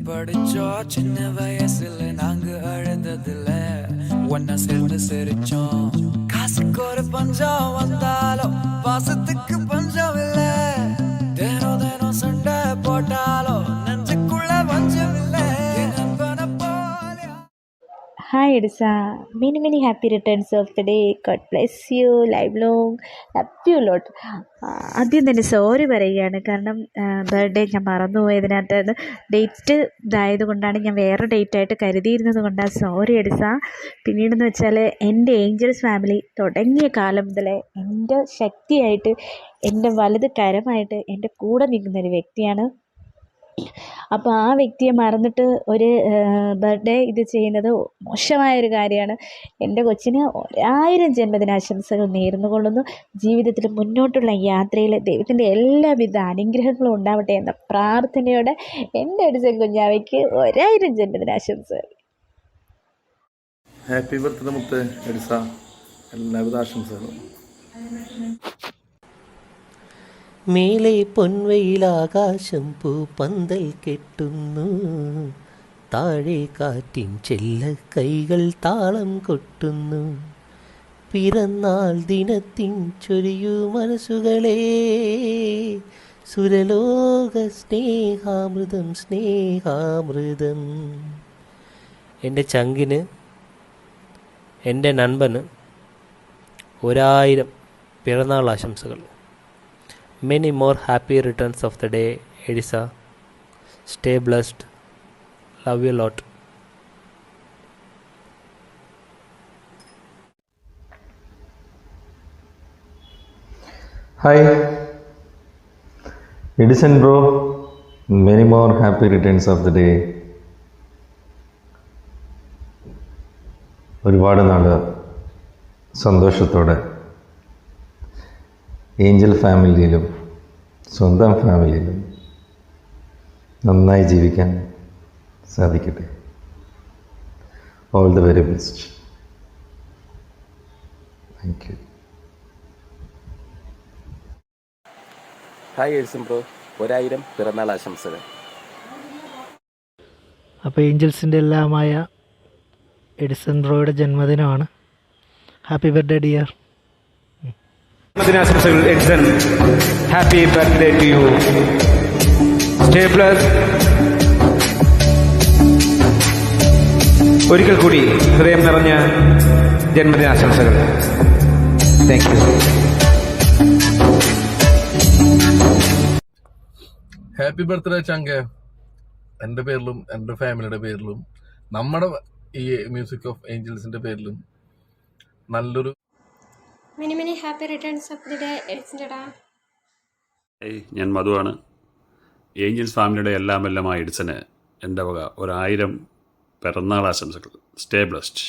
படிச்சோம் சின்ன வயசுல நாங்க அழுததுல ஒன்னா சேர்ந்து சிரிச்சோம் காசுக்கு ஒரு பஞ்சம் வந்தாலும் பாசத்துக்கு பஞ்சம் இல்ல தினம் தினம் சண்டை போட்டாலும் நெஞ்சுக்குள்ள பஞ்சம் இல்ல நண்பனை போல. Hi Edisa, many happy returns of the day. God bless you, live long, love you lot. ആദ്യം തന്നെ സോറി പറയുകയാണ്, കാരണം ബർത്ത്ഡേ ഞാൻ മറന്നുപോയതിനകത്ത് ഡേറ്റ് ഇതായത് കൊണ്ടാണ്, ഞാൻ വേറെ ഡേറ്റായിട്ട് കരുതിയിരുന്നത് കൊണ്ടാണ്. സോറി എഡിസ. പിന്നീടെന്ന് വെച്ചാൽ എൻ്റെ ഏഞ്ചൽസ് ഫാമിലി തുടങ്ങിയ കാലം മുതലേ എൻ്റെ ശക്തിയായിട്ട്, എൻ്റെ വലത് കരമായിട്ട് എൻ്റെ കൂടെ നിൽക്കുന്നൊരു വ്യക്തിയാണ്. അപ്പോൾ ആ വ്യക്തിയെ മറന്നിട്ട് ഒരു ബർത്ത്ഡേ ഇത് ചെയ്യുന്നത് മോശമായൊരു കാര്യമാണ്. എൻ്റെ കൊച്ചിന് 1000 ജന്മദിനാശംസകൾ നേർന്നു കൊള്ളുന്നു. ജീവിതത്തിൽ മുന്നോട്ടുള്ള യാത്രയിൽ ദൈവത്തിൻ്റെ എല്ലാവിധ അനുഗ്രഹങ്ങളും ഉണ്ടാവട്ടെ എന്ന പ്രാർത്ഥനയോടെ എൻ്റെ എഡിസൺ കുഞ്ഞാവയ്ക്ക് 1000 ജന്മദിനാശംസകൾ. ഹാപ്പി ബർത്ത്ഡേ മുത്ത് എഡിസ, എല്ലാവിധ ആശംസകളും. മേലെ പൊൻവെയിലാകാശം പൂപ്പന്തൽ കെട്ടുന്നു, താഴെ കാറ്റിൻ ചെല്ല കൈകൾ താളം കൊട്ടുന്നു. പിറന്നാൾ ദിനത്തിൻ ചൊരിയൂ മനസ്സുകളെ, സുരലോക സ്നേഹാമൃതം സ്നേഹാമൃതം. എൻ്റെ ചങ്കിന്, എൻ്റെ നண்பന് 1000 പിറന്നാൾ ആശംസകൾ. Many more happy returns of the day, Edisa. Stay blessed. Love you a lot. Hi, Edison bro. Many more happy returns of the day. ഒരുപാട് നാൾ സന്തോഷത്തോടെ ഏഞ്ചൽ ഫാമിലിയിലും സ്വന്തം ഫാമിലിയിലും നന്നായി ജീവിക്കാൻ സാധിക്കട്ടെ. All the very best. Thank you. Hi Edison bro, 1000 പിറന്നാൾ ആശംസകൾ. അപ്പോൾ ഏഞ്ചൽസിൻ്റെ എല്ലാമായ എഡിസൺ ബ്രോയുടെ ജന്മദിനമാണ്. Happy birthday dear. ജന്മദിനാശംസകൾ Edison. Happy birthday to you. Stay blessed. ഒരിക്കൽ കൂടി ഹൃദയം നിറഞ്ഞ ജന്മദിനാശംസകൾ. Thank you. ഹാപ്പി ബർത്ത്ഡേ ചങ്ക്. എൻ്റെ പേരിലും എൻ്റെ ഫാമിലിയുടെ പേരിലും നമ്മുടെ ഈ മ്യൂസിക് ഓഫ് ഏഞ്ചൽസിൻ്റെ പേരിലും നല്ലൊരു many happy returns of the day, എഡിസൺടാ. ഞാൻ മധുവാണ്. ഏഞ്ചൽസ് ഫാമിലിയുടെ എല്ലാമായ എഡിസന് എൻ്റെ വക 1000 പിറന്നാൾ ആശംസകൾ. Stay blessed.